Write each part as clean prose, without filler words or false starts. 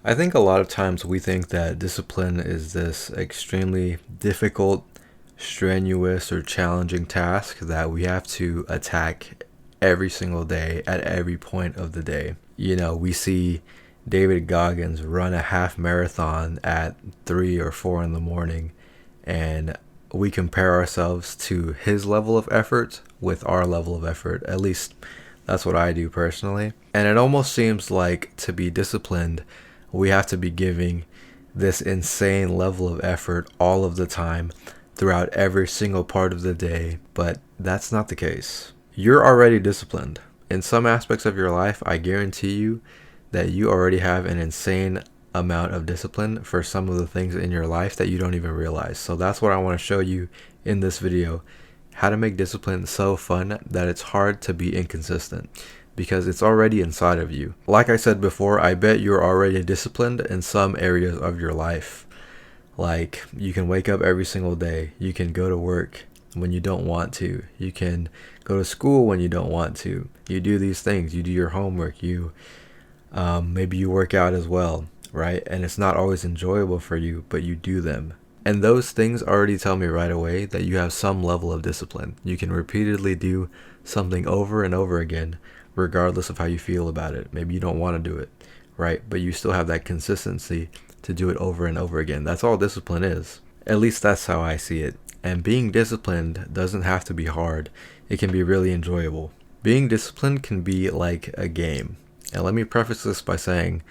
I think a lot of times we think that discipline is this extremely difficult, strenuous, or challenging task that we have to attack every single day at every point of the day. We see David Goggins run a half marathon at 3 or 4 in the morning, and we compare ourselves to his level of effort with our level of effort. At least that's what I do personally. And it almost seems like to be disciplined, we have to be giving this insane level of effort all of the time throughout every single part of the day, but that's not the case. You're already disciplined. In some aspects of your life, I guarantee you that you already have an insane amount of discipline for some of the things in your life that you don't even realize. So that's what I want to show you in this video, how to make discipline so fun that it's hard to be inconsistent because it's already inside of you. Like I said before, I bet you're already disciplined in some areas of your life. Like you can wake up every single day, you can go to work when you don't want to, you can go to school when you don't want to, you do these things, you do your homework, you maybe you work out as well, right? And it's not always enjoyable for you, but you do them. And those things already tell me right away that you have some level of discipline. You can repeatedly do something over and over again, regardless of how you feel about it. Maybe you don't want to do it, right? But you still have that consistency to do it over and over again. That's all discipline is. At least that's how I see it. And being disciplined doesn't have to be hard. It can be really enjoyable. Being disciplined can be like a game. And let me preface this by saying,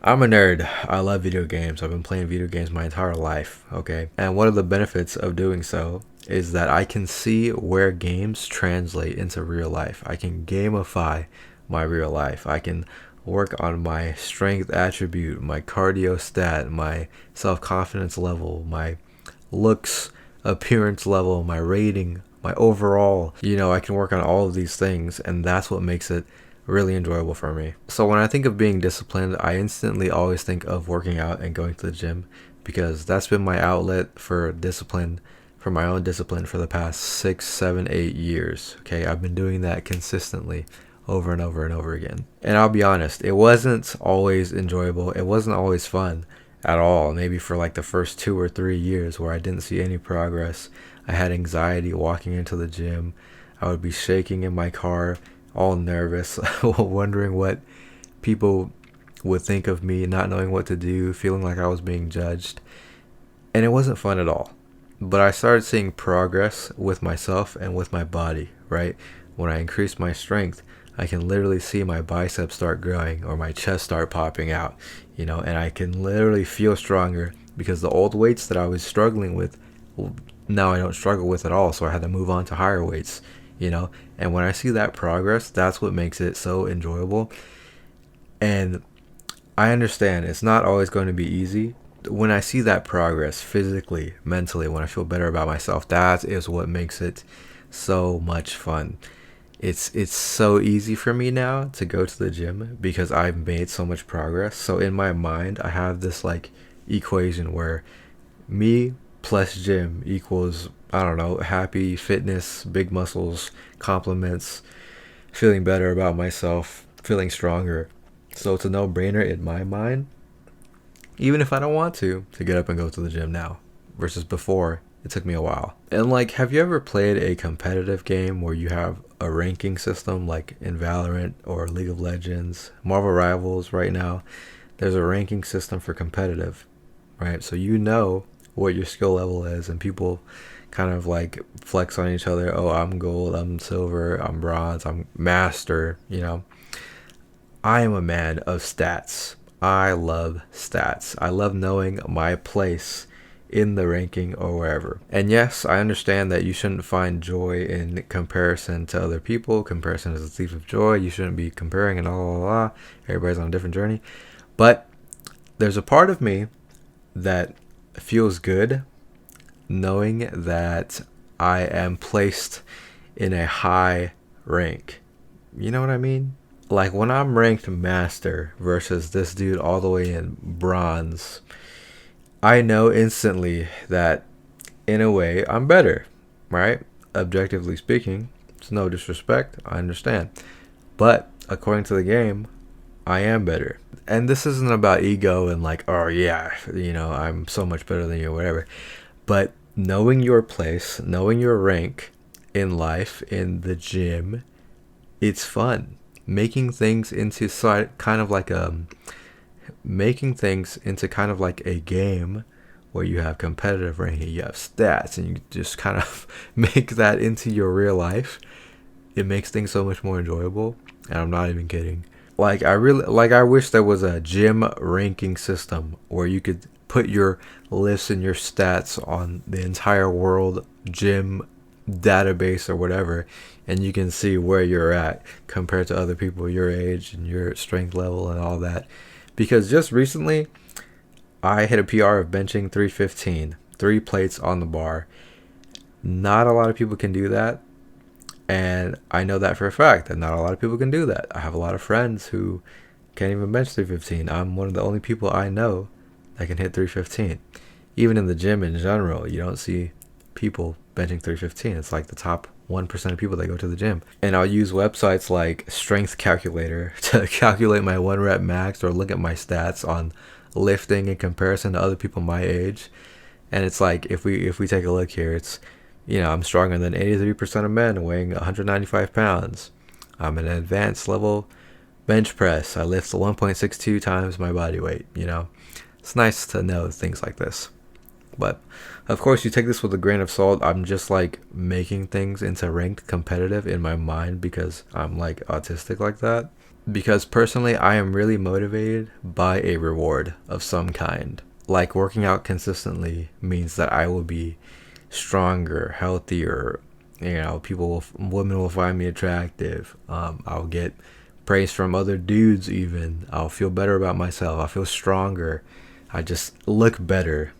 I'm a nerd. I love video games. I've been playing video games my entire life, okay? And one of the benefits of doing so is that I can see where games translate into real life. I can gamify my real life. I can work on my strength attribute, my cardio stat, my self-confidence level, my looks, appearance level, my rating, my overall. I can work on all of these things, and that's what makes it really enjoyable for me. So when I think of being disciplined, I instantly always think of working out and going to the gym because that's been my outlet for discipline, for my own discipline for the past 6, 7, 8 years. Okay, I've been doing that consistently over and over and over again. And I'll be honest, it wasn't always enjoyable. It wasn't always fun at all. Maybe for like the first 2 or 3 years where I didn't see any progress. I had anxiety walking into the gym. I would be shaking in my car, all nervous, wondering what people would think of me, not knowing what to do, feeling like I was being judged. And it wasn't fun at all. But I started seeing progress with myself and with my body, right? When I increased my strength, I can literally see my biceps start growing or my chest start popping out, and I can literally feel stronger because the old weights that I was struggling with, now I don't struggle with at all. So I had to move on to higher weights, and when I see that progress, that's what makes it so enjoyable. And I understand it's not always going to be easy. When I see that progress physically, mentally, when I feel better about myself, that is what makes it so much fun. It's so easy for me now to go to the gym because I've made so much progress. So in my mind, I have this like equation where me plus gym equals, I don't know, happy, fitness, big muscles, compliments, feeling better about myself, feeling stronger. So it's a no-brainer in my mind, even if I don't want to get up and go to the gym now versus before. It took me a while. And like, have you ever played a competitive game where you have a ranking system like in Valorant or League of Legends, Marvel Rivals right now? There's a ranking system for competitive, right? So what your skill level is, and people kind of like flex on each other. Oh, I'm gold, I'm silver, I'm bronze, I'm master, I am a man of stats. I love stats. I love knowing my place in the ranking or wherever. And yes, I understand that you shouldn't find joy in comparison to other people. Comparison is a thief of joy. You shouldn't be comparing and blah. Everybody's on a different journey. But there's a part of me that feels good knowing that I am placed in a high rank. You know what I mean? Like when I'm ranked master versus this dude all the way in bronze, I know instantly that in a way I'm better, right? Objectively speaking, it's no disrespect, I understand. But according to the game, I am better. And this isn't about ego and like, oh yeah, I'm so much better than you or whatever. But knowing your place, knowing your rank in life, in the gym, it's fun. Making things into kind of like making things into kind of like a game where you have competitive ranking, you have stats, and you just kind of make that into your real life. It makes things so much more enjoyable, and I'm not even kidding. I wish there was a gym ranking system where you could put your lifts and your stats on the entire world gym database or whatever, and you can see where you're at compared to other people your age and your strength level and all that. Because just recently I hit a PR of benching 315, 3 plates on the bar. Not a lot of people can do that. And I know that for a fact that not a lot of people can do that. I have a lot of friends who can't even bench 315. I'm one of the only people I know that can hit 315. Even in the gym in general, you don't see people benching 315. It's like the top 1% of people that go to the gym. And I'll use websites like Strength Calculator to calculate my 1 rep max or look at my stats on lifting in comparison to other people my age. And it's like if we take a look here, it's I'm stronger than 83% of men weighing 195 pounds. I'm an advanced level bench press. I lift 1.62 times my body weight. It's nice to know things like this. But of course, you take this with a grain of salt. I'm just like making things into ranked competitive in my mind because I'm like autistic like that. Because personally, I am really motivated by a reward of some kind. Like working out consistently means that I will be stronger, healthier. Women will find me attractive. I'll get praise from other dudes even. I'll feel better about myself. I'll feel stronger. I just look better.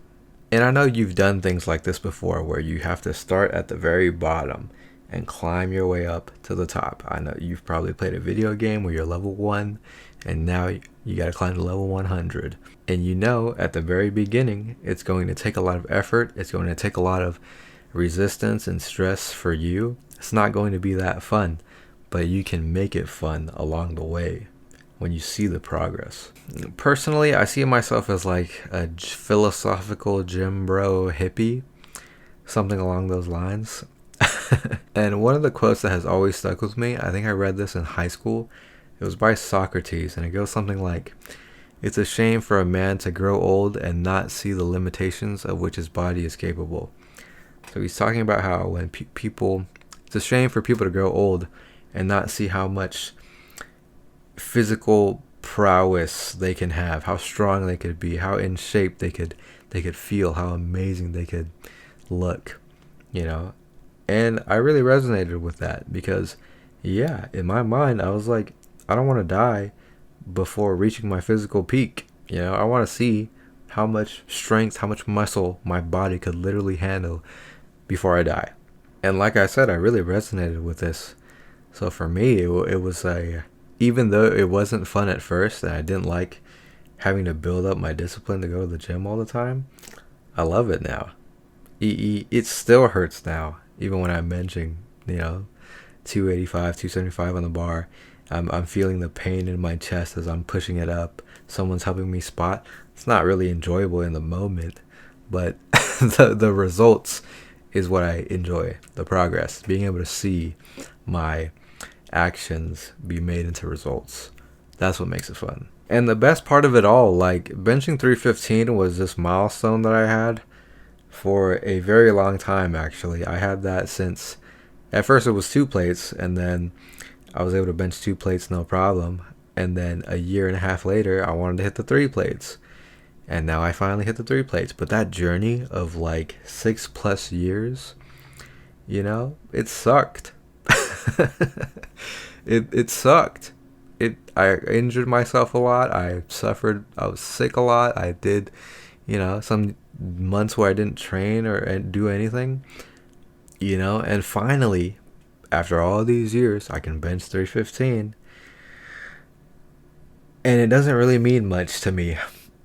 And I know you've done things like this before where you have to start at the very bottom and climb your way up to the top. I know you've probably played a video game where you're level 1 and now you got to climb to level 100. And at the very beginning, it's going to take a lot of effort. It's going to take a lot of resistance and stress for you. It's not going to be that fun, but you can make it fun along the way when you see the progress. Personally, I see myself as like a philosophical gym bro hippie, something along those lines. And one of the quotes that has always stuck with me, I think I read this in high school. It was by Socrates, and it goes something like, "It's a shame for a man to grow old and not see the limitations of which his body is capable." So he's talking about how when it's a shame for people to grow old and not see how much physical prowess they can have, how strong they could be, how in shape they could feel, how amazing they could look, And I really resonated with that because, in my mind, I was like, I don't want to die before reaching my physical peak. I want to see how much strength, how much muscle my body could literally handle before I die. And like I said, I really resonated with this. So for me, it was even though it wasn't fun at first and I didn't like having to build up my discipline to go to the gym all the time, I love it now. It still hurts now, even when I'm benching, 285, 275 on the bar. I'm feeling the pain in my chest as I'm pushing it up. Someone's helping me spot. It's not really enjoyable in the moment, but the results is what I enjoy. The progress, being able to see my actions be made into results. That's what makes it fun. And the best part of it all, like benching 315 was this milestone that I had for a very long time, actually. I had that since, at first it was 2 plates, and then I was able to bench 2 plates no problem. And then a year and a half later, I wanted to hit the 3 plates. And now I finally hit the 3 plates. But that journey of like 6+ years, it sucked. It sucked. I injured myself a lot. I was sick a lot. I did, some months where I didn't train or do anything, and finally, after all these years, I can bench 315. And it doesn't really mean much to me,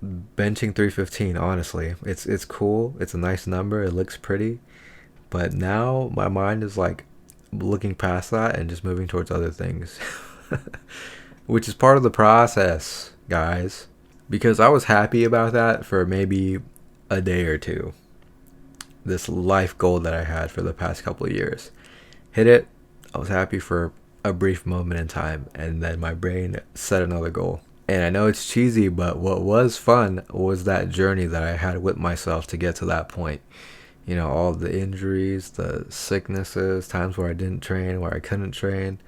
benching 315, honestly. It's cool. It's a nice number. It looks pretty. But now my mind is like looking past that and just moving towards other things. which is part of the process, guys. Because I was happy about that for maybe a day or two. This life goal that I had for the past couple of years. Hit it. I was happy for a brief moment in time, and then my brain set another goal. And I know it's cheesy, but what was fun was that journey that I had with myself to get to that point. You know, all the injuries, the sicknesses, times where I didn't train, where I couldn't train,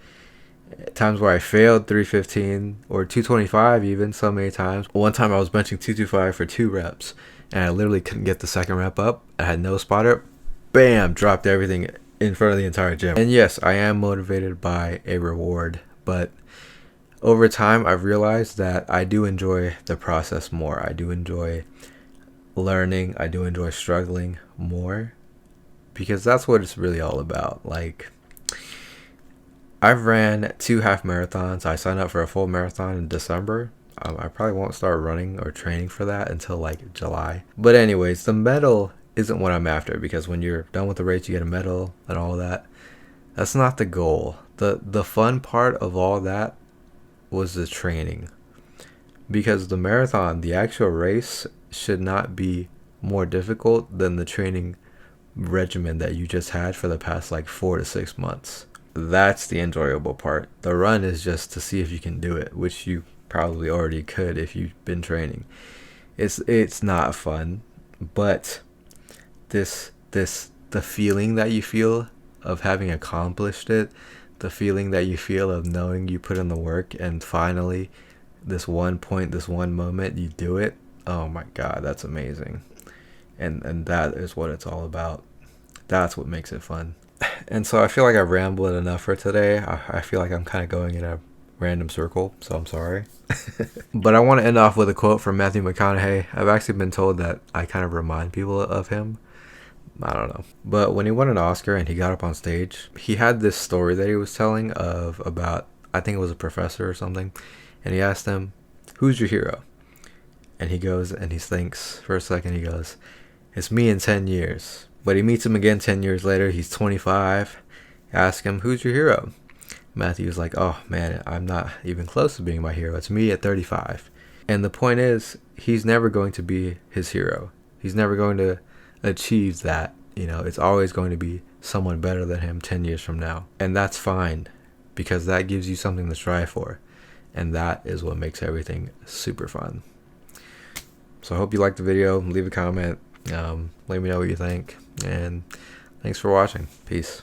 times where I failed 315 or 225 even so many times. One time I was benching 225 for 2 reps, and I literally couldn't get the second rep up. I had no spotter. Bam! Dropped everything in front of the entire gym. And yes, I am motivated by a reward, but over time I've realized that I do enjoy the process more. I do enjoy learning. I do enjoy struggling more, because that's what it's really all about. Like, I've ran 2 half marathons. I signed up for a full marathon in December. I probably won't start running or training for that until like July. But anyways, the medal isn't what I'm after, because when you're done with the race you get a medal and all that. That's not the goal. The fun part of all that was the training, because the marathon, the actual race, should not be more difficult than the training regimen that you just had for the past like 4 to 6 months. That's the enjoyable part. The run is just to see if you can do it, which you probably already could if you've been training. It's not fun, but the feeling that you feel of having accomplished it, the feeling that you feel of knowing you put in the work and finally this one point, this one moment, you do it. Oh my God, that's amazing. And that is what it's all about. That's what makes it fun. And so I feel like I've rambled enough for today. I feel like I'm kind of going in a random circle, so I'm sorry. But I want to end off with a quote from Matthew McConaughey. I've actually been told that I kind of remind people of him. I don't know. But when he won an Oscar and he got up on stage, he had this story that he was telling about, I think it was a professor or something. And he asked him, "Who's your hero?" And he goes and he thinks for a second. He goes, "It's me in 10 years. But he meets him again 10 years later. He's 25. Ask him, "Who's your hero?" Matthew's like, "Oh man, I'm not even close to being my hero. It's me at 35. And the point is, he's never going to be his hero. He's never going to achieve that. You know, it's always going to be someone better than him 10 years from now. And that's fine, because that gives you something to strive for. And that is what makes everything super fun." So I hope you liked the video. Leave a comment. Let me know what you think. And thanks for watching. Peace.